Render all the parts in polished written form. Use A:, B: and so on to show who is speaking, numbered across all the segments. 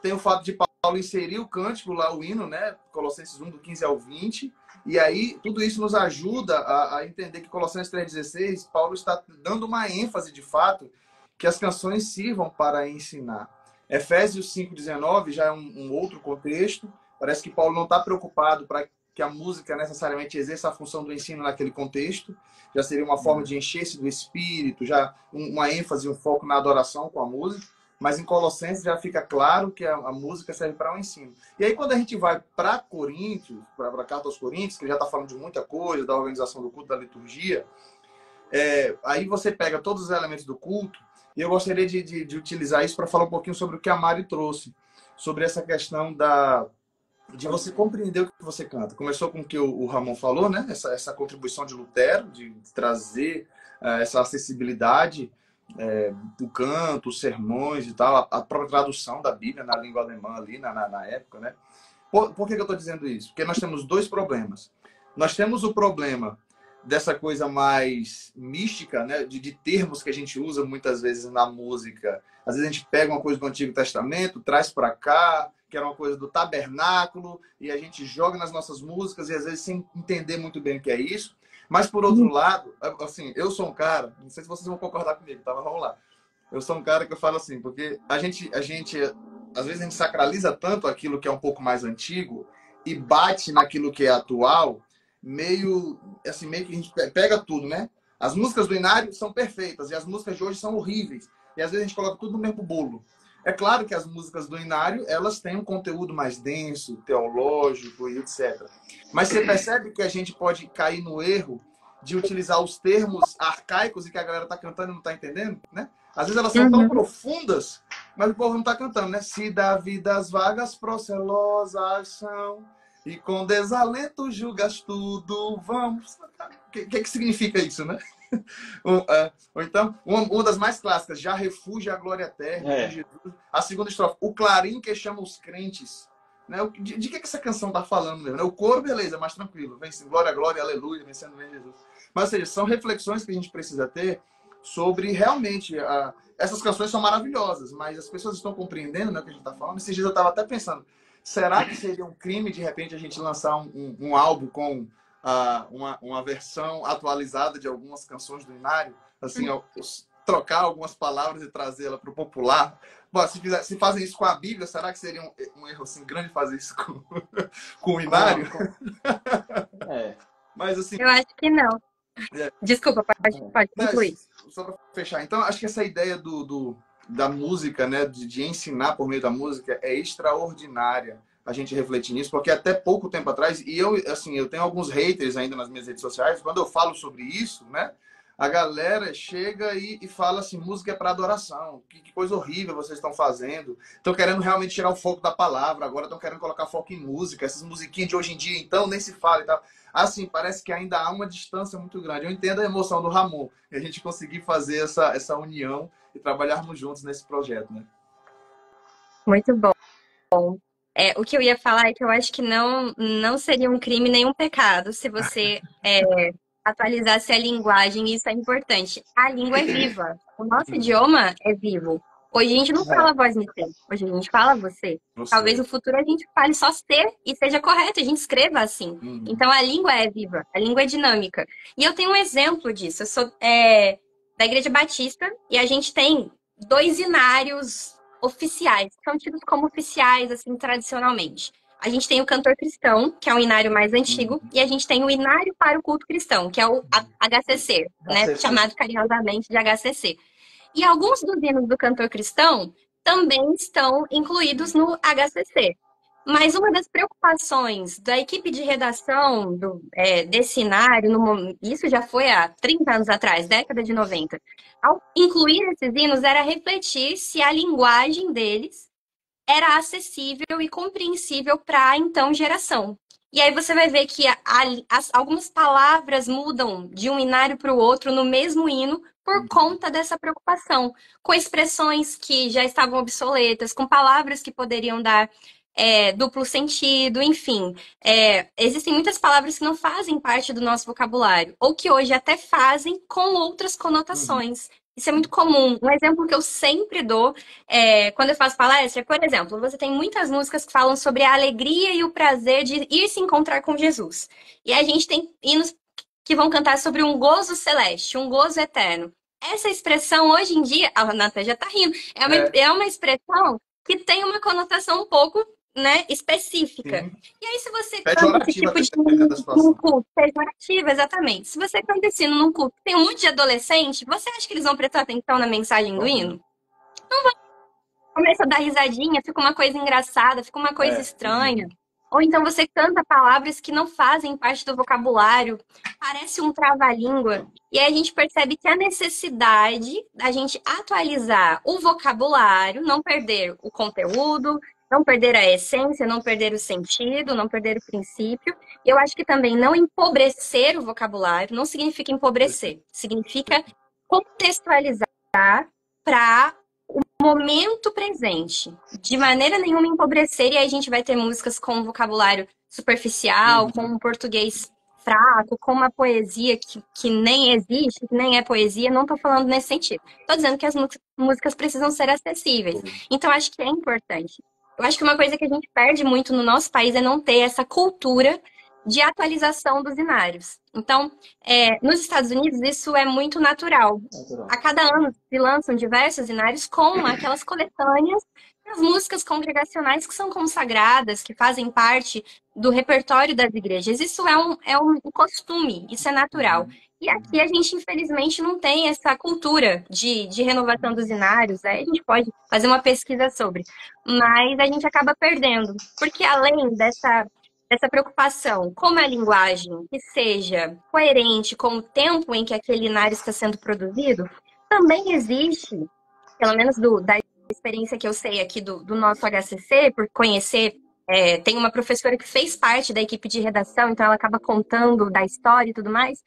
A: Tem o fato de Paulo inserir o cântico lá, o hino, né? Colossenses 1, do 15 ao 20. E aí, tudo isso nos ajuda a entender que Colossenses 3,16, Paulo está dando uma ênfase, de fato, que as canções sirvam para ensinar. Efésios 5,19 já é um outro contexto. Parece que Paulo não está preocupado para que a música necessariamente exerça a função do ensino naquele contexto. Já seria uma forma de encher-se do espírito, já uma ênfase, um foco na adoração com a música. Mas em Colossenses já fica claro que a música serve para o ensino. E aí, quando a gente vai para Coríntios, para a carta aos Coríntios, que já está falando de muita coisa, da organização do culto, da liturgia, aí você pega todos os elementos do culto, e eu gostaria de utilizar isso para falar um pouquinho sobre o que a Mari trouxe, sobre essa questão de você compreender o que você canta. Começou com o que o Ramon falou, né? Essa contribuição de Lutero, de trazer essa acessibilidade do canto, os sermões e tal, a própria tradução da Bíblia na língua alemã ali na época, né? Por que eu estou dizendo isso? Porque nós temos dois problemas. Nós temos o problema dessa coisa mais mística, né? De termos que a gente usa muitas vezes na música. Às vezes a gente pega uma coisa do Antigo Testamento, traz para cá, que era uma coisa do tabernáculo, e a gente joga nas nossas músicas, e às vezes sem entender muito bem o que é isso. Mas, por outro lado, assim, eu sou um cara, não sei se vocês vão concordar comigo, tá? Mas vamos lá. Eu sou um cara que eu falo assim, porque às vezes a gente sacraliza tanto aquilo que é um pouco mais antigo e bate naquilo que é atual, meio que a gente pega tudo, né? As músicas do Inário são perfeitas e as músicas de hoje são horríveis. E às vezes a gente coloca tudo no mesmo bolo. É claro que as músicas do Inário, elas têm um conteúdo mais denso, teológico e etc. Mas você percebe que a gente pode cair no erro de utilizar os termos arcaicos e que a galera está cantando e não está entendendo, né? Às vezes elas são tão profundas, mas o povo não está cantando, né? Se da vida as vagas procelosas são, e com desalento julgas tudo, vamos... O que significa isso, né? Ou então, uma das mais clássicas, já refúgio a glória eterna de Jesus. A segunda estrofe, o clarim que chama os crentes. Né? De que essa canção está falando mesmo? Né? O coro, beleza, mais tranquilo. Vem assim, glória, glória, aleluia, vencendo bem Jesus. Mas, ou seja, são reflexões que a gente precisa ter sobre realmente... essas canções são maravilhosas, mas as pessoas estão compreendendo, né, o que a gente está falando. Esses dias eu estava até pensando, será que seria um crime, de repente, a gente lançar um álbum com uma versão atualizada de algumas canções do Inário? Assim, trocar algumas palavras e trazê-la para o popular. Bom, se fazem isso com a Bíblia, será que seria um erro assim grande fazer isso com o Inário? Mas assim...
B: Eu acho que não. Desculpa, pode concluir.
A: Só para fechar. Então, acho que essa ideia da música, né, de ensinar por meio da música é extraordinária a gente refletir nisso, porque até pouco tempo atrás, e eu tenho alguns haters ainda nas minhas redes sociais, quando eu falo sobre isso, né, a galera chega e fala assim, música é para adoração, que coisa horrível vocês estão fazendo, estão querendo realmente tirar o foco da palavra, agora estão querendo colocar foco em música, essas musiquinhas de hoje em dia, então, nem se fala e tal. Assim, parece que ainda há uma distância muito grande. Eu entendo a emoção do Ramon, e a gente conseguir fazer essa união e trabalharmos juntos nesse projeto, né?
B: Muito bom. O que eu ia falar é que eu acho que não seria um crime nem um pecado se você atualizasse a linguagem, e isso é importante. A língua é viva, o nosso idioma é vivo. Hoje a gente não fala voz me tem, hoje a gente fala você. Talvez no futuro a gente fale só ser e seja correto, a gente escreva assim. Então a língua é viva, a língua é dinâmica. E eu tenho um exemplo disso. Eu sou da Igreja Batista e a gente tem 2 inários oficiais, que são tidos como oficiais, assim, tradicionalmente. A gente tem o cantor cristão, que é o inário mais antigo, e a gente tem o inário para o culto cristão, que é o HCC, né? Chamado carinhosamente de HCC. E alguns dos hinos do cantor cristão também estão incluídos no HCC. Mas uma das preocupações da equipe de redação desse inário, isso já foi há 30 anos atrás, década de 90, ao incluir esses hinos, era refletir se a linguagem deles era acessível e compreensível para a então geração. E aí você vai ver que algumas palavras mudam de um inário para o outro no mesmo hino por conta dessa preocupação, com expressões que já estavam obsoletas, com palavras que poderiam dar duplo sentido, enfim. Existem muitas palavras que não fazem parte do nosso vocabulário, ou que hoje até fazem com outras conotações. Isso é muito comum. Um exemplo que eu sempre dou quando eu faço palestra, por exemplo, você tem muitas músicas que falam sobre a alegria e o prazer de ir se encontrar com Jesus. E a gente tem hinos que vão cantar sobre um gozo celeste, um gozo eterno. Essa expressão, hoje em dia, a Renata já tá rindo,
A: É,
B: é uma expressão que tem uma conotação um pouco, né, específica.
A: sim.
B: E aí, se você canta esse
A: Pejorativa
B: tipo
A: até,
B: de
A: dependendo da
B: num
A: situação.
B: culto pejorativo, exatamente. Se você canta esse hino num culto, tem um monte de adolescente, você acha que eles vão prestar atenção na mensagem do
A: Óbvio,
B: hino?
A: não.
B: Começa a dar risadinha, fica uma coisa engraçada, fica uma coisa
A: É,
B: estranha. Ou então você canta palavras que não fazem parte do vocabulário, parece um trava-língua. E aí a gente percebe que a necessidade da gente atualizar o vocabulário, não perder o conteúdo, não perder a essência, não perder o sentido, não perder o princípio. Eu acho que também não empobrecer o vocabulário não significa empobrecer, significa contextualizar para momento presente. De maneira nenhuma empobrecer, e aí a gente vai ter músicas com um vocabulário superficial, com
A: uhum.
B: um português fraco, com uma poesia que nem existe, que nem é poesia. Não estou falando nesse sentido. Estou dizendo que as músicas precisam ser acessíveis. Então, acho que é importante. Eu acho que uma coisa que a gente perde muito no nosso país é não ter essa cultura de atualização dos inários. Então, nos Estados Unidos, isso é muito natural. A
A: Natural.
B: cada ano se lançam diversos inários com aquelas coletâneas das músicas congregacionais que são consagradas, que fazem parte do repertório das igrejas. Isso é um costume, isso é natural.
A: Uhum.
B: E aqui
A: Uhum.
B: a gente, infelizmente, não tem essa cultura de renovação dos inários. Aí a gente pode fazer uma pesquisa sobre. Mas a gente acaba perdendo. Porque além dessa preocupação com a linguagem que seja coerente com o tempo em que aquele inário está sendo produzido, também existe, pelo menos da experiência que eu sei aqui do nosso HCC, por conhecer, tem uma professora que fez parte da equipe de redação, então ela acaba contando da história e tudo mais,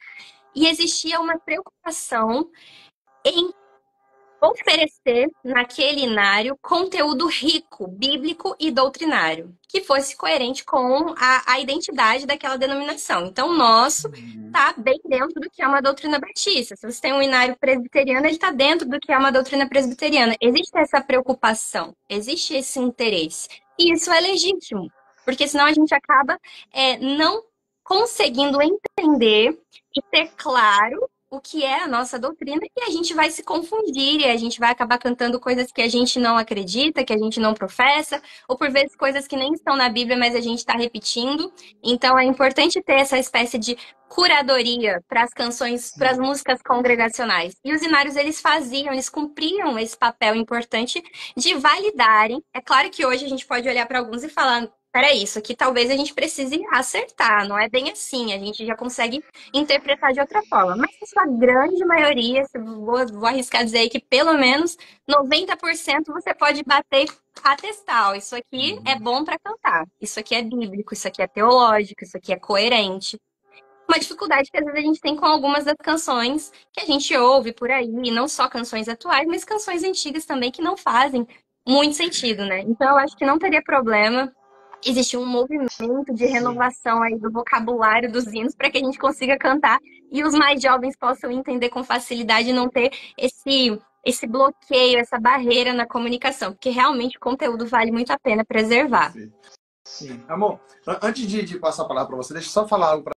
B: e existia uma preocupação em oferecer naquele inário conteúdo rico, bíblico e doutrinário, que fosse coerente com a identidade daquela denominação. Então, o nosso
A: Uhum.
B: está bem dentro do que é uma doutrina batista. Se você tem um inário presbiteriano, ele está dentro do que é uma doutrina presbiteriana. Existe essa preocupação, existe esse interesse. E isso é legítimo, porque senão a gente acaba não conseguindo entender e ter claro o que é a nossa doutrina e a gente vai se confundir e a gente vai acabar cantando coisas que a gente não acredita, que a gente não professa, ou por vezes coisas que nem estão na Bíblia, mas a gente está repetindo. Então é importante ter essa espécie de curadoria para as canções, para as
A: Sim.
B: músicas congregacionais. E os inários eles faziam, eles cumpriam esse papel importante de validarem. É claro que hoje a gente pode olhar para alguns e falar, peraí, isso aqui talvez a gente precise acertar, não é bem assim, a gente já consegue interpretar de outra forma. Mas a sua grande maioria, vou arriscar dizer aí que pelo menos 90% você pode bater e atestar. Ó, isso aqui é
A: Uhum.
B: bom para cantar, isso aqui é bíblico, isso aqui é teológico, isso aqui é coerente. Uma dificuldade que às vezes a gente tem com algumas das canções que a gente ouve por aí, não só canções atuais, mas canções antigas também que não fazem muito sentido, né? Então eu acho que não teria problema existir um movimento de
A: Sim.
B: renovação aí do vocabulário dos hinos para que a gente consiga cantar e os mais jovens possam entender com facilidade e não ter esse bloqueio, essa barreira na comunicação, porque realmente o conteúdo vale muito a pena preservar.
A: Perfeito. Sim. Amor, antes de passar a palavra para você, deixa eu só falar algo